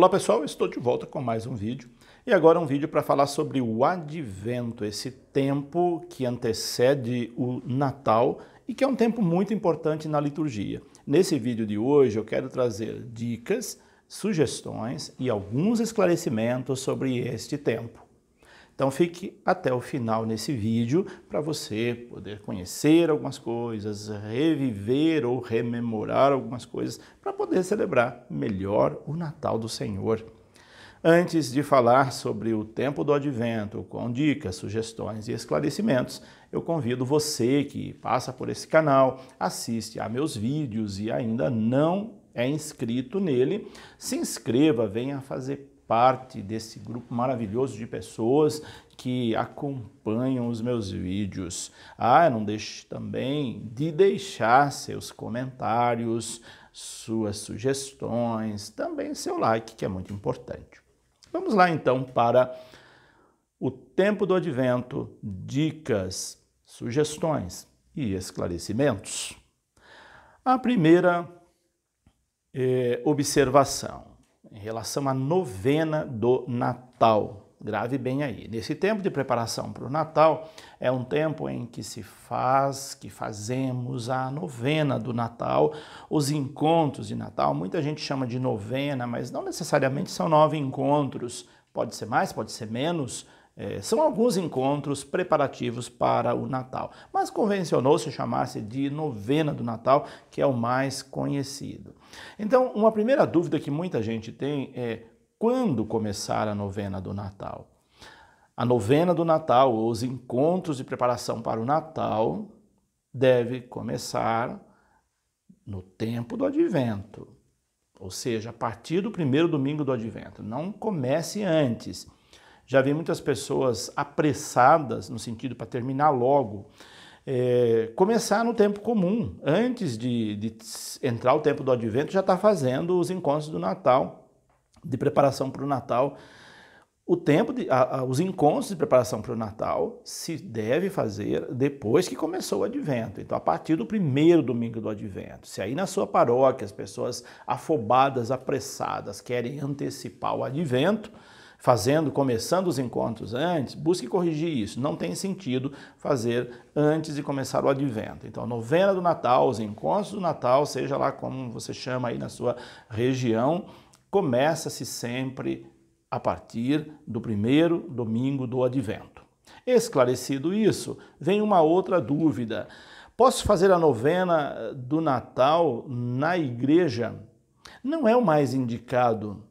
Olá pessoal, eu estou de volta com mais um vídeo e agora um vídeo para falar sobre o Advento, esse tempo que antecede o Natal e que é um tempo muito importante na liturgia. Nesse vídeo de hoje eu quero trazer dicas, sugestões e alguns esclarecimentos sobre este tempo. Então fique até o final nesse vídeo para você poder conhecer algumas coisas, reviver ou rememorar algumas coisas para poder celebrar melhor o Natal do Senhor. Antes de falar sobre o tempo do Advento, com dicas, sugestões e esclarecimentos, eu convido você que passa por esse canal, assiste a meus vídeos e ainda não é inscrito nele, se inscreva, venha fazer parte desse grupo maravilhoso de pessoas que acompanham os meus vídeos. Não deixe também de deixar seus comentários, suas sugestões, também seu like, que é muito importante. Vamos lá então para o tempo do Advento, dicas, sugestões e esclarecimentos. A primeira observação em relação à novena do Natal. Grave bem aí. Nesse tempo de preparação para o Natal, é um tempo em que fazemos a novena do Natal, os encontros de Natal. Muita gente chama de novena, mas não necessariamente são 9 encontros. Pode ser mais, pode ser menos. São alguns encontros preparativos para o Natal. Mas convencionou-se chamar-se de novena do Natal, que é o mais conhecido. Então, uma primeira dúvida que muita gente tem é: quando começar a novena do Natal? A novena do Natal, ou os encontros de preparação para o Natal, deve começar no tempo do Advento. Ou seja, a partir do primeiro domingo do Advento. Não comece antes. Já vi muitas pessoas apressadas, no sentido para terminar logo, começar no tempo comum. Antes de entrar o tempo do Advento, já está fazendo os encontros do Natal, de preparação para o Natal. Os encontros de preparação para o Natal se deve fazer depois que começou o Advento. Então, a partir do primeiro domingo do Advento. Se aí na sua paróquia as pessoas afobadas, apressadas, querem antecipar o Advento, começando os encontros antes, busque corrigir isso. Não tem sentido fazer antes de começar o Advento. Então, a novena do Natal, os encontros do Natal, seja lá como você chama aí na sua região, começa-se sempre a partir do primeiro domingo do Advento. Esclarecido isso, vem uma outra dúvida. Posso fazer a novena do Natal na igreja? Não é o mais indicado.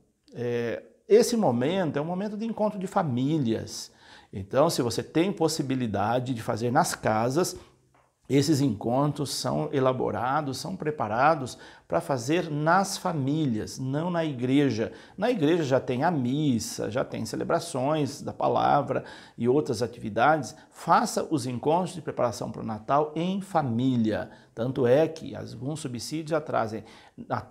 Esse momento é um momento de encontro de famílias. Então, se você tem possibilidade de fazer nas casas, esses encontros são elaborados, são preparados para fazer nas famílias, não na igreja. Na igreja já tem a missa, já tem celebrações da palavra e outras atividades. Faça os encontros de preparação para o Natal em família. Tanto é que alguns subsídios já trazem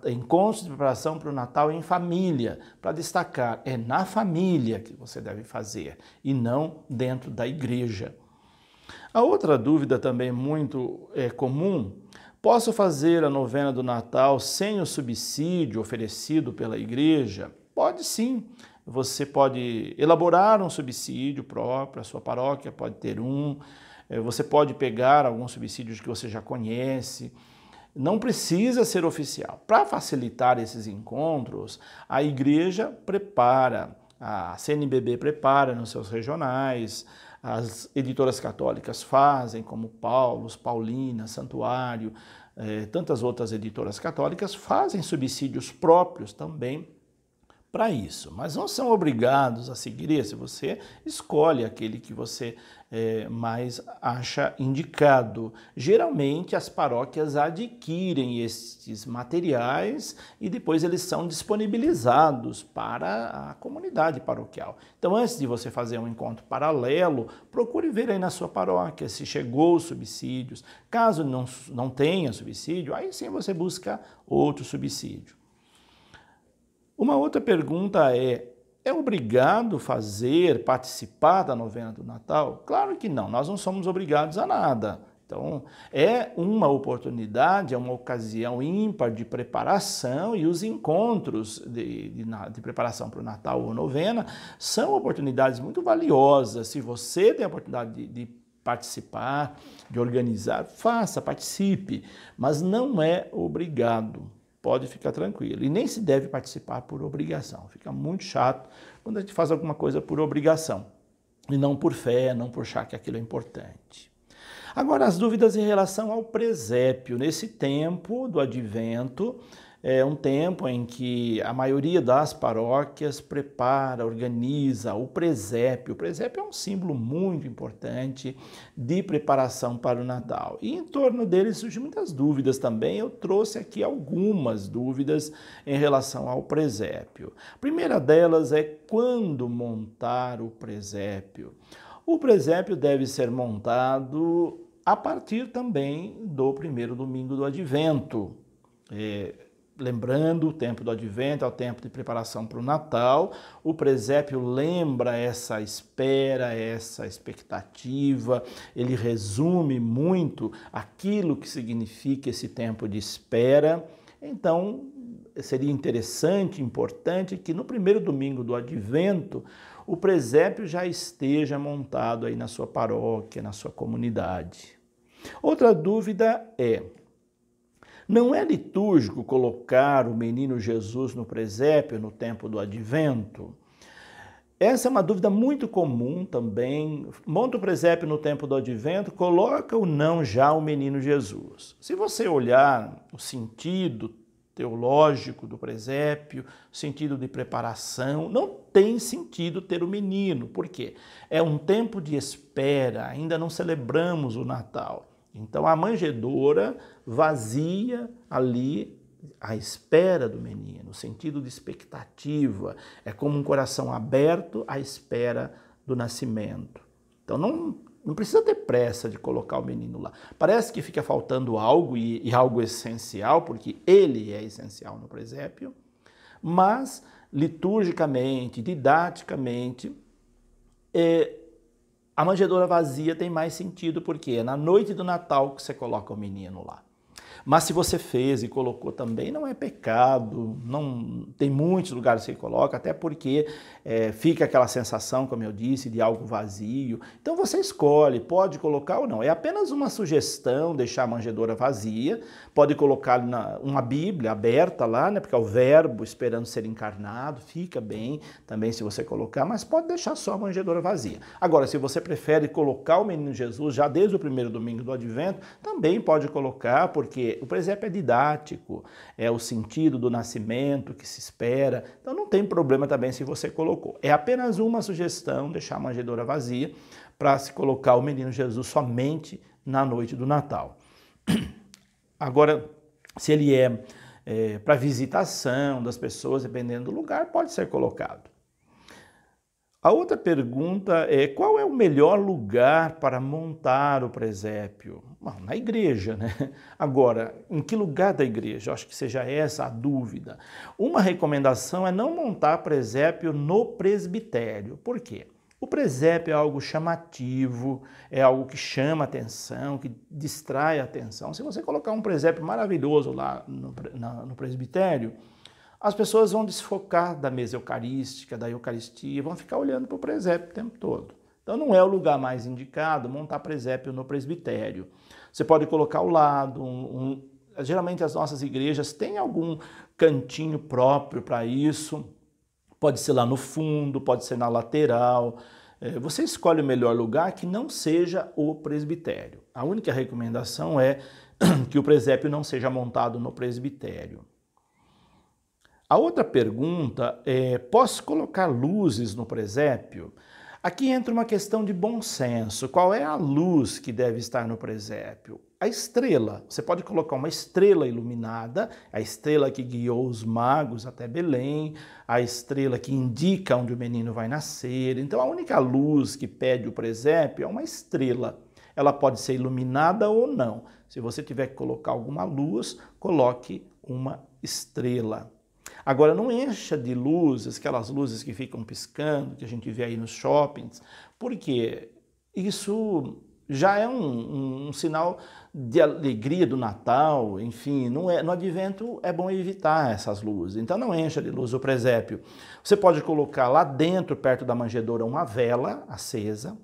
encontros de preparação para o Natal em família, para destacar, é na família que você deve fazer e não dentro da igreja. A outra dúvida também muito comum: posso fazer a novena do Natal sem o subsídio oferecido pela igreja? Pode sim. Você pode elaborar um subsídio próprio, a sua paróquia pode ter um. Você pode pegar alguns subsídios que você já conhece. Não precisa ser oficial. Para facilitar esses encontros, a igreja prepara, a CNBB prepara nos seus regionais, as editoras católicas fazem, como Paulos, Paulina, Santuário, tantas outras editoras católicas fazem subsídios próprios também para isso, mas não são obrigados a seguir esse. Você escolhe aquele que você mais acha indicado. Geralmente as paróquias adquirem estes materiais e depois eles são disponibilizados para a comunidade paroquial. Então, antes de você fazer um encontro paralelo, procure ver aí na sua paróquia se chegou os subsídios. Caso não tenha subsídio, aí sim você busca outro subsídio. Uma outra pergunta é obrigado participar da novena do Natal? Claro que não, nós não somos obrigados a nada. Então, é uma oportunidade, é uma ocasião ímpar de preparação, e os encontros de preparação para o Natal ou novena são oportunidades muito valiosas. Se você tem a oportunidade de participar, de organizar, faça, participe, mas não é obrigado. Pode ficar tranquilo. E nem se deve participar por obrigação. Fica muito chato quando a gente faz alguma coisa por obrigação, e não por fé, não por achar que aquilo é importante. Agora, as dúvidas em relação ao presépio. Nesse tempo do Advento, é um tempo em que a maioria das paróquias prepara, organiza o presépio. O presépio é um símbolo muito importante de preparação para o Natal. E em torno dele surgem muitas dúvidas também. Eu trouxe aqui algumas dúvidas em relação ao presépio. A primeira delas é quando montar o presépio. O presépio deve ser montado a partir também do primeiro domingo do Advento. Lembrando, o tempo do Advento é o tempo de preparação para o Natal. O presépio lembra essa espera, essa expectativa. Ele resume muito aquilo que significa esse tempo de espera. Então, seria interessante, importante que no primeiro domingo do Advento o presépio já esteja montado aí na sua paróquia, na sua comunidade. Outra dúvida é: não é litúrgico colocar o menino Jesus no presépio no tempo do Advento? Essa é uma dúvida muito comum também. Monta o presépio no tempo do Advento, coloca ou não já o menino Jesus? Se você olhar o sentido teológico do presépio, sentido de preparação, não tem sentido ter o menino. Por quê? É um tempo de espera, ainda não celebramos o Natal. Então a manjedoura vazia ali à espera do menino, o sentido de expectativa, é como um coração aberto à espera do nascimento. Então não precisa ter pressa de colocar o menino lá. Parece que fica faltando algo, e algo essencial, porque ele é essencial no presépio, mas liturgicamente, didaticamente, a manjedoura vazia tem mais sentido, porque é na noite do Natal que você coloca o menino lá. Mas se você fez e colocou também, não é pecado, não tem muitos lugares que coloca, até porque fica aquela sensação, como eu disse, de algo vazio. Então você escolhe, pode colocar ou não. É apenas uma sugestão deixar a manjedoura vazia, pode colocar uma Bíblia aberta lá, né, porque é o verbo esperando ser encarnado, fica bem também se você colocar, mas pode deixar só a manjedoura vazia. Agora, se você prefere colocar o menino Jesus já desde o primeiro domingo do Advento, também pode colocar, porque o presépio é didático, é o sentido do nascimento que se espera, então não tem problema também se você colocou. É apenas uma sugestão deixar a manjedoura vazia para se colocar o menino Jesus somente na noite do Natal. Agora, se ele é para visitação das pessoas, dependendo do lugar, pode ser colocado. A outra pergunta é: qual é o melhor lugar para montar o presépio? Bom, na igreja, né? Agora, em que lugar da igreja? Eu acho que seja essa a dúvida. Uma recomendação é não montar presépio no presbitério. Por quê? O presépio é algo chamativo, é algo que chama atenção, que distrai a atenção. Se você colocar um presépio maravilhoso lá no presbitério, as pessoas vão desfocar da mesa eucarística, da Eucaristia, vão ficar olhando para o presépio o tempo todo. Então não é o lugar mais indicado montar presépio no presbitério. Você pode colocar ao lado, geralmente as nossas igrejas têm algum cantinho próprio para isso, pode ser lá no fundo, pode ser na lateral. Você escolhe o melhor lugar que não seja o presbitério. A única recomendação é que o presépio não seja montado no presbitério. A outra pergunta é: posso colocar luzes no presépio? Aqui entra uma questão de bom senso. Qual é a luz que deve estar no presépio? A estrela. Você pode colocar uma estrela iluminada, a estrela que guiou os magos até Belém, a estrela que indica onde o menino vai nascer. Então a única luz que pede o presépio é uma estrela. Ela pode ser iluminada ou não. Se você tiver que colocar alguma luz, coloque uma estrela. Agora, não encha de luzes, aquelas luzes que ficam piscando, que a gente vê aí nos shoppings, porque isso já é um sinal de alegria do Natal, enfim, no Advento é bom evitar essas luzes, então não encha de luz o presépio. Você pode colocar lá dentro, perto da manjedoura, uma vela acesa.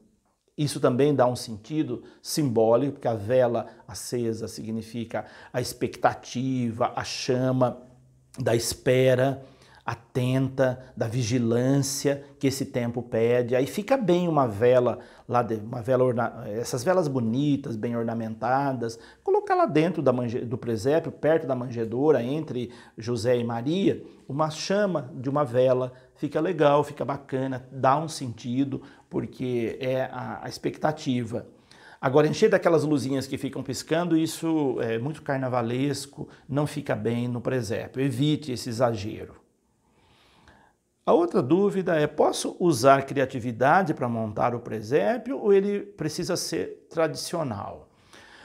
Isso também dá um sentido simbólico, porque a vela acesa significa a expectativa, a chama da espera atenta, da vigilância que esse tempo pede. Aí fica bem uma vela lá, essas velas bonitas, bem ornamentadas, colocar lá dentro do presépio, perto da manjedoura, entre José e Maria, uma chama de uma vela. Fica legal, fica bacana, dá um sentido, porque é a expectativa. Agora, encher daquelas luzinhas que ficam piscando, isso é muito carnavalesco, não fica bem no presépio. Evite esse exagero. A outra dúvida é, posso usar criatividade para montar o presépio ou ele precisa ser tradicional?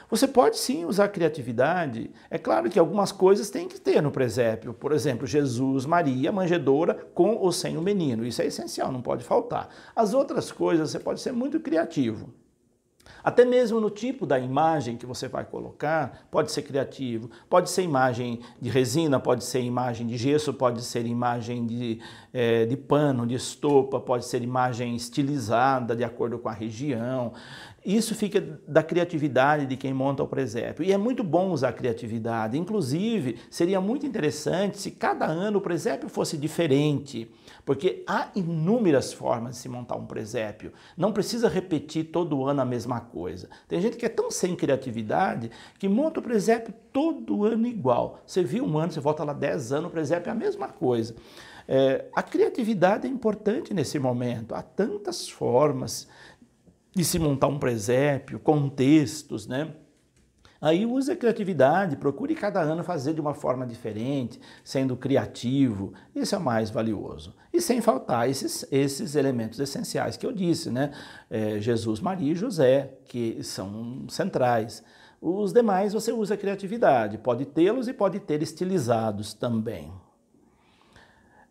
Você pode sim usar criatividade. É claro que algumas coisas tem que ter no presépio. Por exemplo, Jesus, Maria, manjedoura com ou sem o menino. Isso é essencial, não pode faltar. As outras coisas você pode ser muito criativo. Até mesmo no tipo da imagem que você vai colocar, pode ser criativo. Pode ser imagem de resina, pode ser imagem de gesso, pode ser imagem de pano, de estopa, pode ser imagem estilizada de acordo com a região. Isso fica da criatividade de quem monta o presépio. E é muito bom usar a criatividade. Inclusive, seria muito interessante se cada ano o presépio fosse diferente, porque há inúmeras formas de se montar um presépio. Não precisa repetir todo ano a mesma coisa. Tem gente que é tão sem criatividade que monta o presépio todo ano igual. Você viu um ano, você volta lá 10 anos, o presépio é a mesma coisa. A criatividade é importante nesse momento. Há tantas formas de se montar um presépio, contextos, né? Aí use a criatividade, procure cada ano fazer de uma forma diferente, sendo criativo, isso é o mais valioso. E sem faltar esses elementos essenciais que eu disse, né? Jesus, Maria e José, que são centrais. Os demais você usa a criatividade, pode tê-los e pode ter estilizados também.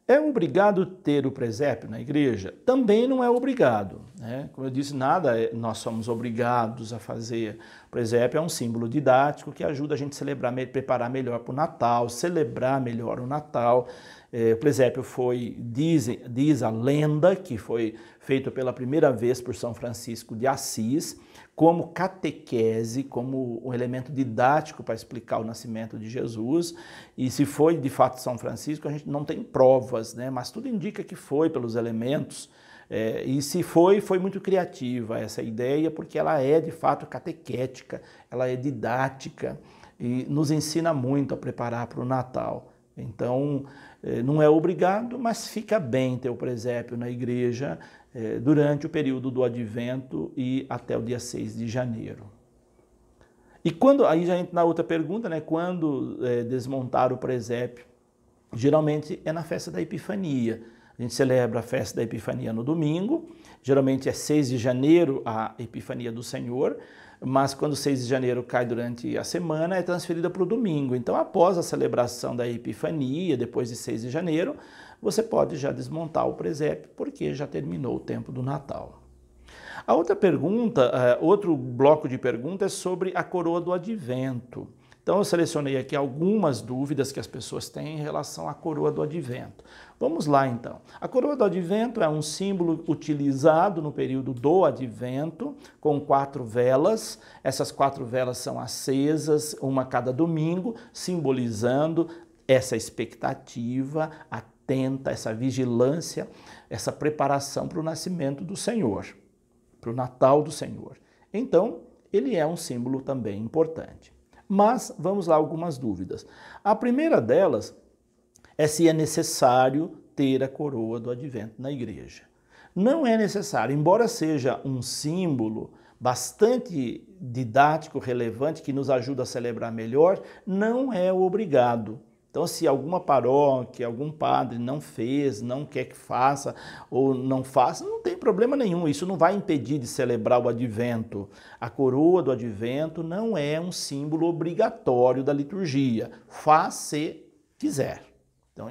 É obrigado ter o presépio na igreja? Também não é obrigado, né? Como eu disse, nós somos obrigados a fazer. O presépio é um símbolo didático que ajuda a gente a celebrar, preparar melhor para o Natal, celebrar melhor o Natal. O presépio diz a lenda, que foi feito pela primeira vez por São Francisco de Assis, como catequese, como um elemento didático para explicar o nascimento de Jesus. E se foi de fato São Francisco, a gente não tem provas, né? Mas tudo indica que foi pelos elementos. E se foi muito criativa essa ideia, porque ela é de fato catequética, ela é didática e nos ensina muito a preparar para o Natal. Então, não é obrigado, mas fica bem ter o presépio na igreja durante o período do Advento e até o dia 6 de janeiro. E quando, aí já entra na outra pergunta, né? Quando desmontar o presépio? Geralmente é na festa da Epifania. A gente celebra a festa da Epifania no domingo, geralmente é 6 de janeiro a Epifania do Senhor, mas quando 6 de janeiro cai durante a semana, é transferida para o domingo. Então, após a celebração da Epifania, depois de 6 de janeiro, você pode já desmontar o presépio, porque já terminou o tempo do Natal. A outra pergunta, outro bloco de perguntas é sobre a coroa do Advento. Então, eu selecionei aqui algumas dúvidas que as pessoas têm em relação à coroa do Advento. Vamos lá, então. A coroa do Advento é um símbolo utilizado no período do Advento, com 4 velas. Essas 4 velas são acesas, uma a cada domingo, simbolizando essa expectativa atenta, essa vigilância, essa preparação para o nascimento do Senhor, para o Natal do Senhor. Então, ele é um símbolo também importante. Mas vamos lá, algumas dúvidas. A primeira delas é se é necessário ter a coroa do Advento na igreja. Não é necessário, embora seja um símbolo bastante didático, relevante, que nos ajuda a celebrar melhor, não é obrigado. Então, se alguma paróquia, algum padre não fez, não quer que faça ou não faça, não tem problema nenhum. Isso não vai impedir de celebrar o Advento. A coroa do Advento não é um símbolo obrigatório da liturgia. Faz se quiser. Então,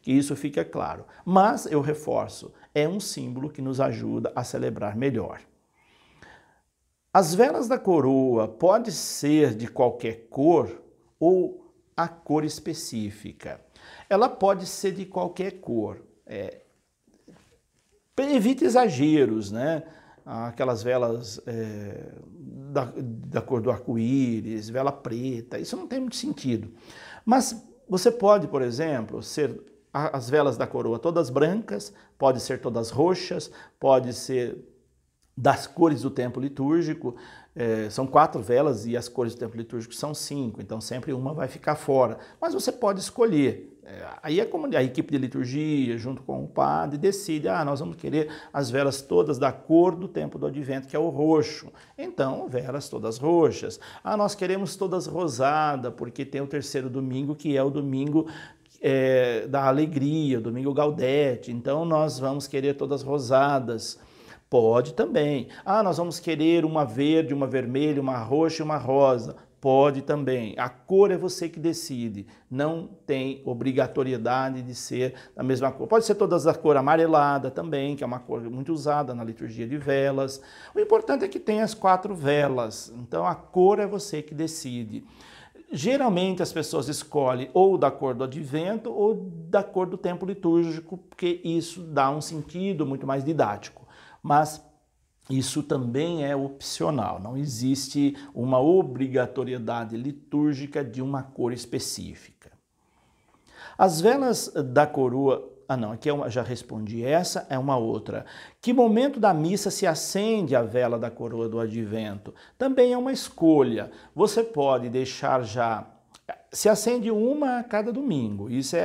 que isso fica claro. Mas, eu reforço, é um símbolo que nos ajuda a celebrar melhor. As velas da coroa pode ser de qualquer cor ou a cor específica. Ela pode ser de qualquer cor. Evite exageros, né? Aquelas velas da cor do arco-íris, vela preta, isso não tem muito sentido. Mas você pode, por exemplo, ser as velas da coroa todas brancas, pode ser todas roxas, pode ser das cores do tempo litúrgico, são 4 velas e as cores do tempo litúrgico são 5, então sempre uma vai ficar fora. Mas você pode escolher. Aí é como a equipe de liturgia, junto com o padre, decide, nós vamos querer as velas todas da cor do tempo do advento, que é o roxo. Então, velas todas roxas. Nós queremos todas rosadas, porque tem o terceiro domingo, que é o domingo da alegria, o domingo Gaudete. Então, nós vamos querer todas rosadas. Pode também. Nós vamos querer uma verde, uma vermelha, uma roxa e uma rosa. Pode também. A cor é você que decide. Não tem obrigatoriedade de ser da mesma cor. Pode ser todas da cor amarelada também, que é uma cor muito usada na liturgia de velas. O importante é que tenha as 4 velas. Então a cor é você que decide. Geralmente as pessoas escolhem ou da cor do advento ou da cor do tempo litúrgico, porque isso dá um sentido muito mais didático. Mas isso também é opcional, não existe uma obrigatoriedade litúrgica de uma cor específica. As velas da coroa... aqui eu já respondi, essa é uma outra. Que momento da missa se acende a vela da coroa do advento? Também é uma escolha. Você pode deixar já... Se acende uma a cada domingo. Isso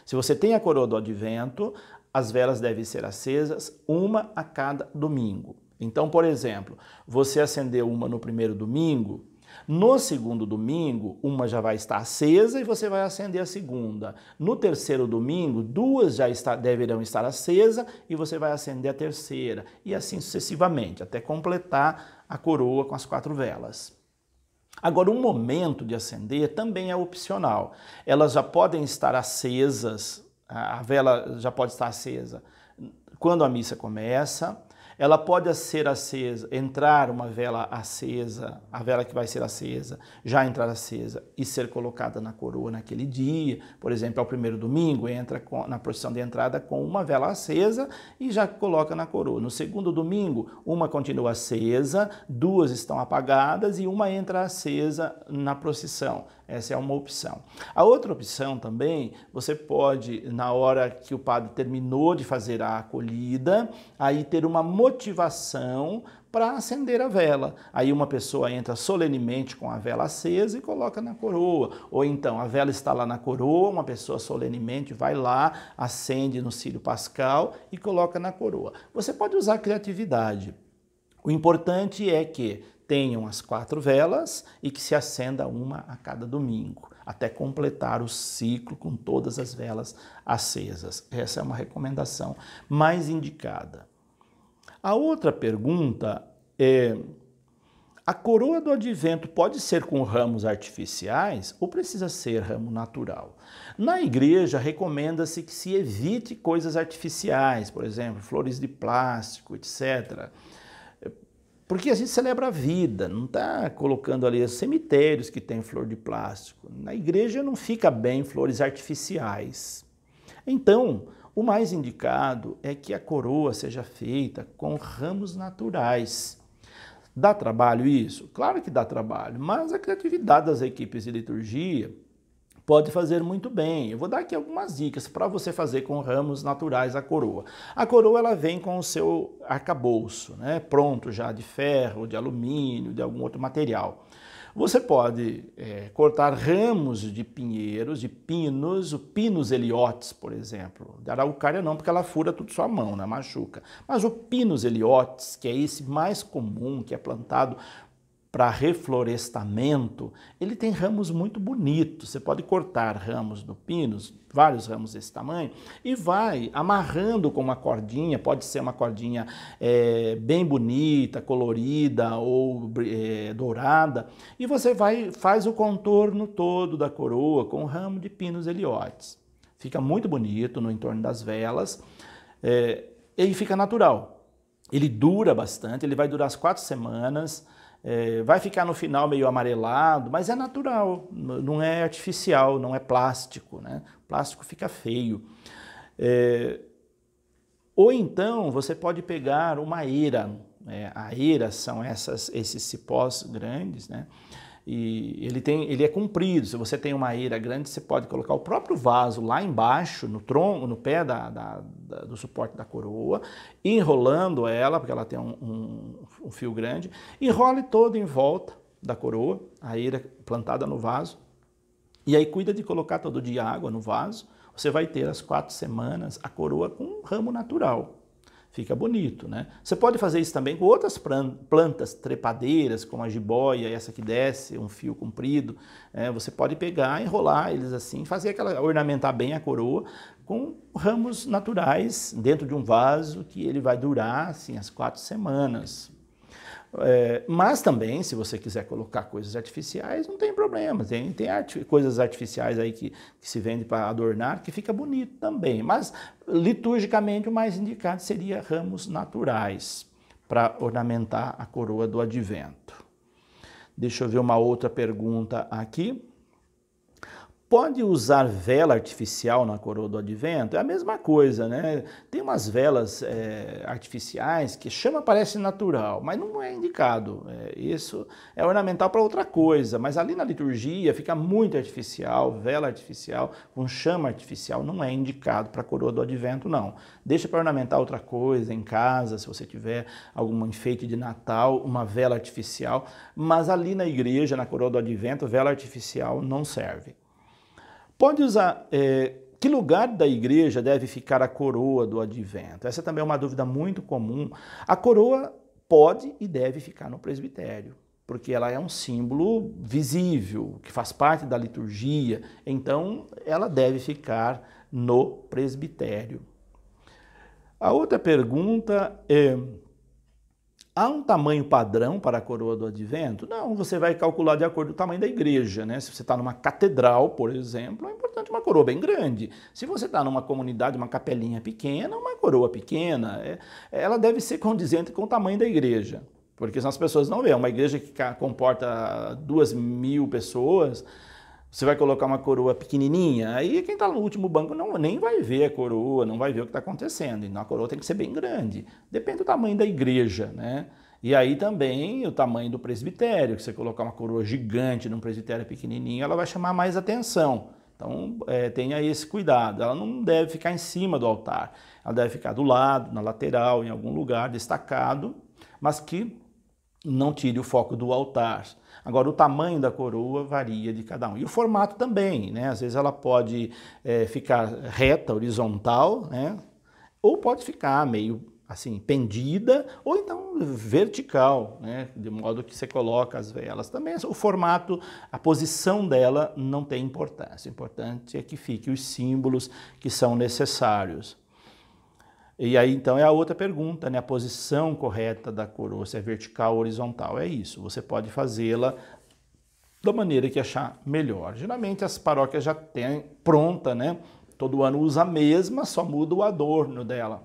se você tem a coroa do advento, as velas devem ser acesas uma a cada domingo. Então, por exemplo, você acendeu uma no primeiro domingo, no segundo domingo, uma já vai estar acesa e você vai acender a segunda. No terceiro domingo, 2 já deverão estar acesas e você vai acender a terceira. E assim sucessivamente, até completar a coroa com as 4 velas. Agora, o momento de acender também é opcional. Elas já podem estar acesas, a vela já pode estar acesa quando a missa começa. Ela pode ser acesa, entrar uma vela acesa, a vela que vai ser acesa, já entrar acesa e ser colocada na coroa naquele dia. Por exemplo, ao primeiro domingo, entra na procissão de entrada com uma vela acesa e já coloca na coroa. No segundo domingo, uma continua acesa, 2 estão apagadas e uma entra acesa na procissão. Essa é uma opção. A outra opção também, você pode, na hora que o padre terminou de fazer a acolhida, aí ter uma motivação para acender a vela. Aí uma pessoa entra solenemente com a vela acesa e coloca na coroa. Ou então a vela está lá na coroa, uma pessoa solenemente vai lá, acende no círio pascal e coloca na coroa. Você pode usar criatividade. O importante é que tenham as 4 velas e que se acenda uma a cada domingo, até completar o ciclo com todas as velas acesas. Essa é uma recomendação mais indicada. A outra pergunta é: a coroa do advento pode ser com ramos artificiais ou precisa ser ramo natural? Na igreja, recomenda-se que se evite coisas artificiais, por exemplo, flores de plástico, etc., porque a gente celebra a vida, não está colocando ali os cemitérios que tem flor de plástico. Na igreja não fica bem flores artificiais. Então, o mais indicado é que a coroa seja feita com ramos naturais. Dá trabalho isso? Claro que dá trabalho, mas a criatividade das equipes de liturgia pode fazer muito bem. Eu vou dar aqui algumas dicas para você fazer com ramos naturais a coroa. A coroa ela vem com o seu arcabouço, né? Pronto já de ferro, de alumínio, de algum outro material. Você pode cortar ramos de pinheiros, de pinos, o Pinus eliotis, por exemplo. Da araucária não, porque ela fura tudo sua mão, né? Machuca. Mas o Pinus eliotis, que é esse mais comum, que é plantado para reflorestamento, ele tem ramos muito bonitos. Você pode cortar ramos do pinus, vários ramos desse tamanho, e vai amarrando com uma cordinha, pode ser uma cordinha bem bonita, colorida ou dourada, e você faz o contorno todo da coroa com o ramo de Pinus eliotis. Fica muito bonito no entorno das velas, e fica natural. Ele dura bastante, ele vai durar as 4 semanas, vai ficar no final meio amarelado, mas é natural, não é artificial, não é plástico, né? Plástico fica feio. Ou então você pode pegar uma eira, a eira são esses cipós grandes, né? E ele é comprido. Se você tem uma eira grande, você pode colocar o próprio vaso lá embaixo, no tronco, no pé do suporte da coroa, enrolando ela, porque ela tem um fio grande, enrole todo em volta da coroa, a eira plantada no vaso, e aí cuida de colocar todo dia água no vaso. Você vai ter as 4 semanas a coroa com um ramo natural. Fica bonito, né? Você pode fazer isso também com outras plantas trepadeiras, como a jiboia, essa que desce, um fio comprido. Você pode pegar, enrolar eles assim, ornamentar bem a coroa com ramos naturais dentro de um vaso que ele vai durar assim, as 4 semanas. Mas também, se você quiser colocar coisas artificiais, não tem problema. Tem coisas artificiais aí que se vende para adornar, que fica bonito também. Mas, liturgicamente, o mais indicado seria ramos naturais para ornamentar a coroa do advento. Deixa eu ver uma outra pergunta aqui. Pode usar vela artificial na coroa do advento? É a mesma coisa, né? Tem umas velas artificiais que parece natural, mas não é indicado. Isso é ornamental para outra coisa, mas ali na liturgia fica muito artificial, vela artificial, com chama artificial, não é indicado para a coroa do advento, não. Deixa para ornamentar outra coisa em casa, se você tiver algum enfeite de Natal, uma vela artificial, mas ali na igreja, na coroa do advento, vela artificial não serve. Pode usar, que lugar da igreja deve ficar a coroa do advento? Essa também é uma dúvida muito comum. A coroa pode e deve ficar no presbitério, porque ela é um símbolo visível, que faz parte da liturgia, então ela deve ficar no presbitério. A outra pergunta é: há um tamanho padrão para a coroa do advento? Não, você vai calcular de acordo com o tamanho da igreja, né? Se você está numa catedral, por exemplo, é importante uma coroa bem grande. Se você está numa comunidade, uma capelinha pequena, uma coroa pequena, ela deve ser condizente com o tamanho da igreja, porque senão as pessoas não veem. Uma igreja que comporta 2.000 pessoas, você vai colocar uma coroa pequenininha, aí quem está no último banco nem vai ver a coroa, não vai ver o que está acontecendo. Então a coroa tem que ser bem grande. Depende do tamanho da igreja, né? E aí também o tamanho do presbitério, que você colocar uma coroa gigante num presbitério pequenininho, ela vai chamar mais atenção. Então tenha esse cuidado. Ela não deve ficar em cima do altar. Ela deve ficar do lado, na lateral, em algum lugar destacado, mas que não tire o foco do altar. Agora, o tamanho da coroa varia de cada um. E o formato também, né? Às vezes ela pode ficar reta, horizontal, né? Ou pode ficar meio assim, pendida, ou então vertical, né? De modo que você coloca as velas. Também o formato, a posição dela não tem importância. O importante é que fiquem os símbolos que são necessários. E aí, então, é a outra pergunta, né? A posição correta da coroa, se é vertical ou horizontal. É isso, você pode fazê-la da maneira que achar melhor. Geralmente as paróquias já têm pronta, né? Todo ano usa a mesma, só muda o adorno dela.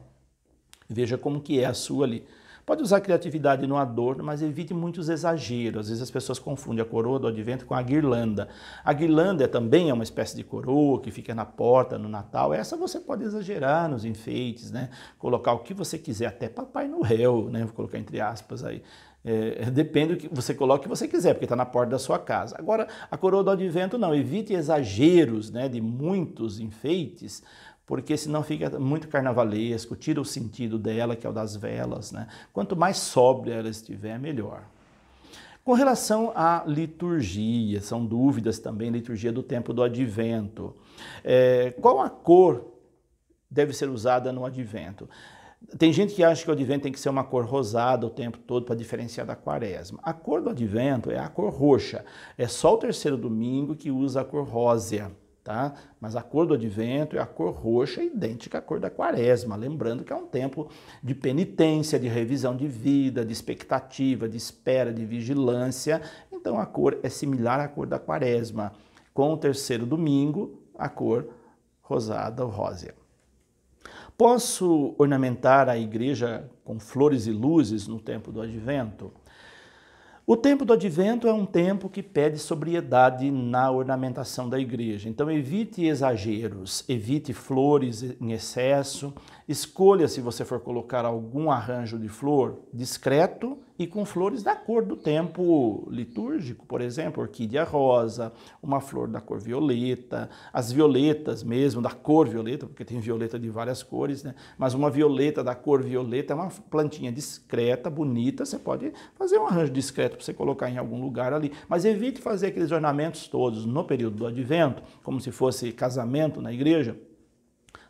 Veja como que é a sua ali. Pode usar criatividade no adorno, mas evite muitos exageros. Às vezes as pessoas confundem a coroa do advento com a guirlanda. A guirlanda também é uma espécie de coroa que fica na porta no Natal. Essa você pode exagerar nos enfeites, né? Colocar o que você quiser, até Papai Noel, né? Vou colocar entre aspas aí. Depende do que você coloca o que você quiser, porque está na porta da sua casa. Agora, a coroa do advento não, evite exageros, né, de muitos enfeites, porque senão fica muito carnavalesco, tira o sentido dela, que é o das velas, né? Quanto mais sóbria ela estiver, melhor. Com relação à liturgia, são dúvidas também, liturgia do tempo do advento. Qual a cor deve ser usada no advento? Tem gente que acha que o advento tem que ser uma cor rosada o tempo todo para diferenciar da quaresma. A cor do advento é a cor roxa. É só o terceiro domingo que usa a cor rósea, tá? Mas a cor do advento é a cor roxa, idêntica à cor da quaresma. Lembrando que é um tempo de penitência, de revisão de vida, de expectativa, de espera, de vigilância. Então a cor é similar à cor da quaresma. Com o terceiro domingo, a cor rosada ou rósea. Posso ornamentar a igreja com flores e luzes no tempo do advento? O tempo do Advento é um tempo que pede sobriedade na ornamentação da igreja. Então evite exageros, evite flores em excesso, escolha, se você for colocar algum arranjo de flor, discreto e com flores da cor do tempo litúrgico, por exemplo, orquídea rosa, uma flor da cor violeta, as violetas mesmo, da cor violeta, porque tem violeta de várias cores, né? Mas uma violeta da cor violeta é uma plantinha discreta, bonita, você pode fazer um arranjo discreto para você colocar em algum lugar ali, mas evite fazer aqueles ornamentos todos no período do Advento, como se fosse casamento na igreja.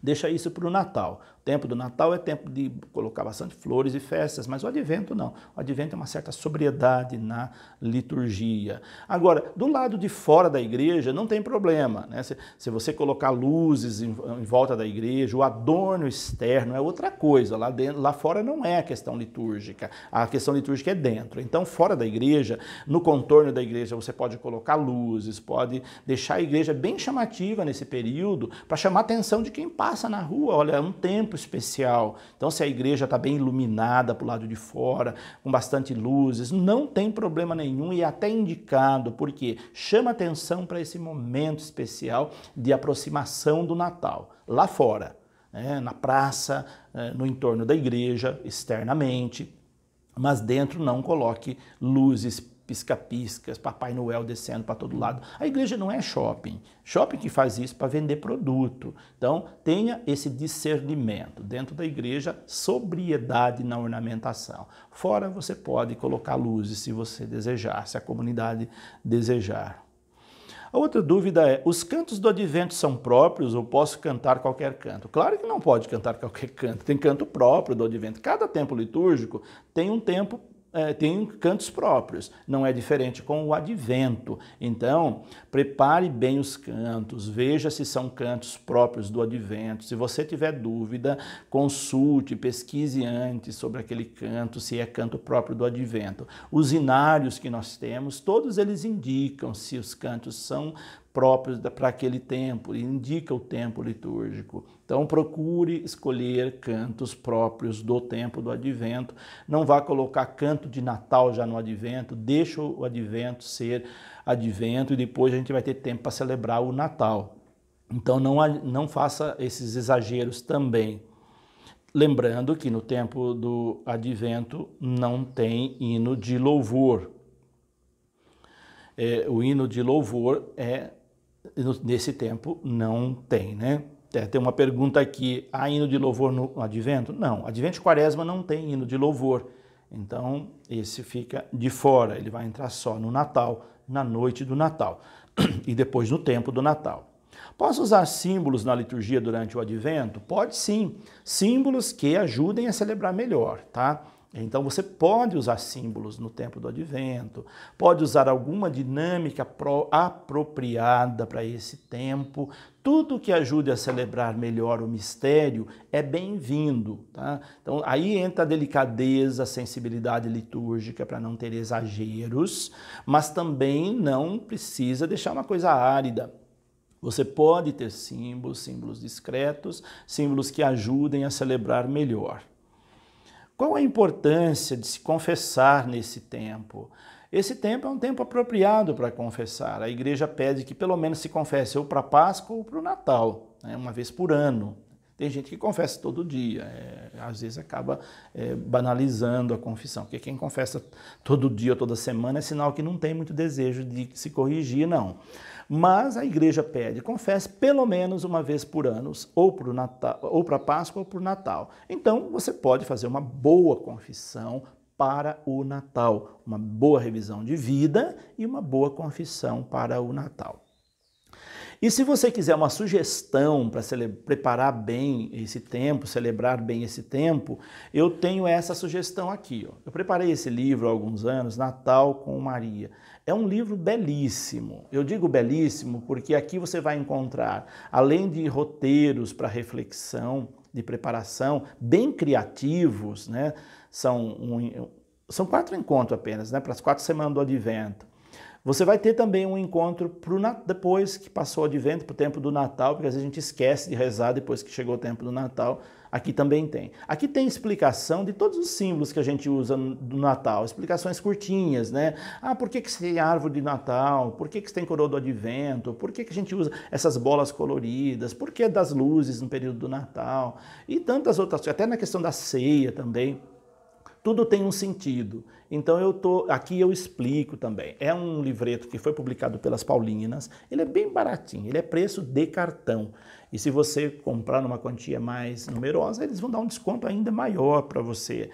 Deixa isso para o Natal. O tempo do Natal é tempo de colocar bastante flores e festas, mas o Advento não. O Advento é uma certa sobriedade na liturgia. Agora, do lado de fora da igreja não tem problema, né? Se você colocar luzes em volta da igreja, o adorno externo é outra coisa. Lá fora não é a questão litúrgica. A questão litúrgica é dentro. Então, fora da igreja, no contorno da igreja, você pode colocar luzes, pode deixar a igreja bem chamativa nesse período para chamar a atenção de quem passa na rua. Olha, é um tempo especial. Então, se a igreja está bem iluminada para o lado de fora, com bastante luzes, não tem problema nenhum e é até indicado, porque chama atenção para esse momento especial de aproximação do Natal, lá fora, né, na praça, no entorno da igreja, externamente, mas dentro não coloque luzes pisca-piscas, Papai Noel descendo para todo lado. A igreja não é shopping. Shopping que faz isso para vender produto. Então, tenha esse discernimento. Dentro da igreja, sobriedade na ornamentação. Fora, você pode colocar luzes se você desejar, se a comunidade desejar. A outra dúvida é, os cantos do Advento são próprios ou posso cantar qualquer canto? Claro que não pode cantar qualquer canto. Tem canto próprio do Advento. Cada tempo litúrgico tem um tempo tem cantos próprios, não é diferente com o Advento. Então, prepare bem os cantos, veja se são cantos próprios do Advento. Se você tiver dúvida, consulte, pesquise antes sobre aquele canto, se é canto próprio do Advento. Os inários que nós temos, todos eles indicam se os cantos são próprios para aquele tempo, indica o tempo litúrgico. Então procure escolher cantos próprios do tempo do Advento. Não vá colocar canto de Natal já no Advento, deixa o Advento ser Advento e depois a gente vai ter tempo para celebrar o Natal. Então não faça esses exageros também. Lembrando que no tempo do Advento não tem hino de louvor. O hino de louvor nesse tempo não tem, né? Tem uma pergunta aqui, há hino de louvor no Advento? Não, Advento e Quaresma não tem hino de louvor, então esse fica de fora, ele vai entrar só no Natal, na noite do Natal e depois no tempo do Natal. Posso usar símbolos na liturgia durante o Advento? Pode sim, símbolos que ajudem a celebrar melhor, tá? Então você pode usar símbolos no tempo do Advento, pode usar alguma dinâmica apropriada para esse tempo. Tudo que ajude a celebrar melhor o mistério é bem-vindo, tá? Então aí entra a delicadeza, a sensibilidade litúrgica para não ter exageros, mas também não precisa deixar uma coisa árida. Você pode ter símbolos discretos, símbolos que ajudem a celebrar melhor. Qual a importância de se confessar nesse tempo? Esse tempo é um tempo apropriado para confessar. A igreja pede que pelo menos se confesse ou para a Páscoa ou para o Natal, né? Uma vez por ano. Tem gente que confessa todo dia, às vezes acaba banalizando a confissão, porque quem confessa todo dia ou toda semana é sinal que não tem muito desejo de se corrigir, não. Mas a igreja pede, confesse pelo menos uma vez por ano, ou para o Natal, ou para a Páscoa ou para o Natal. Então você pode fazer uma boa confissão para o Natal, uma boa revisão de vida e uma boa confissão para o Natal. E se você quiser uma sugestão para preparar bem esse tempo, celebrar bem esse tempo, eu tenho essa sugestão aqui. Ó. Eu preparei esse livro há alguns anos, Natal com Maria. É um livro belíssimo. Eu digo belíssimo porque aqui você vai encontrar, além de roteiros para reflexão, de preparação, bem criativos, né? São 4 encontros apenas, né? Para as 4 semanas do Advento. Você vai ter também um encontro depois que passou o advento, para o tempo do Natal, porque às vezes a gente esquece de rezar depois que chegou o tempo do Natal. Aqui também tem. Aqui tem explicação de todos os símbolos que a gente usa no Natal, explicações curtinhas, né? Ah, por que você tem árvore de Natal? Por que você tem coroa do advento? Por que a gente usa essas bolas coloridas? Por que das luzes no período do Natal? E tantas outras coisas, até na questão da ceia também. Tudo tem um sentido. Então aqui eu explico também. É um livreto que foi publicado pelas Paulinas. Ele é bem baratinho, ele é preço de cartão. E se você comprar numa quantia mais numerosa, eles vão dar um desconto ainda maior para você.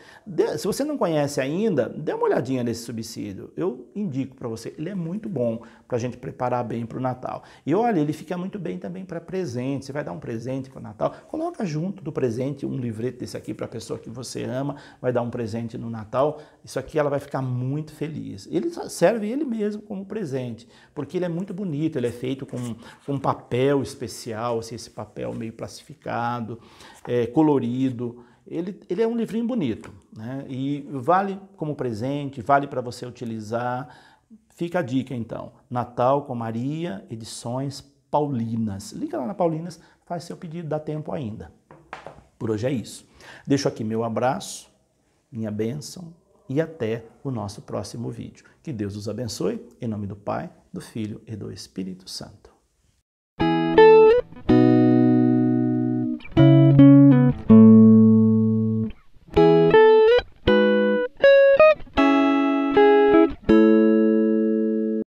Se você não conhece ainda, dê uma olhadinha nesse subsídio. Eu indico para você, ele é muito bom para a gente preparar bem para o Natal. E olha, ele fica muito bem também para presente. Você vai dar um presente para o Natal, coloca junto do presente um livreto desse aqui para a pessoa que você ama, vai dar um presente no Natal. Isso aqui ela vai ficar muito feliz. Ele serve ele mesmo como presente, porque ele é muito bonito, ele é feito com um papel especial, assim, esse papel meio plastificado, colorido. Ele é um livrinho bonito, né? E vale como presente, vale para você utilizar. Fica a dica então, Natal com Maria, Edições Paulinas. Liga lá na Paulinas, faz seu pedido, dá tempo ainda. Por hoje é isso. Deixo aqui meu abraço, minha bênção e até o nosso próximo vídeo. Que Deus os abençoe, em nome do Pai, do Filho e do Espírito Santo.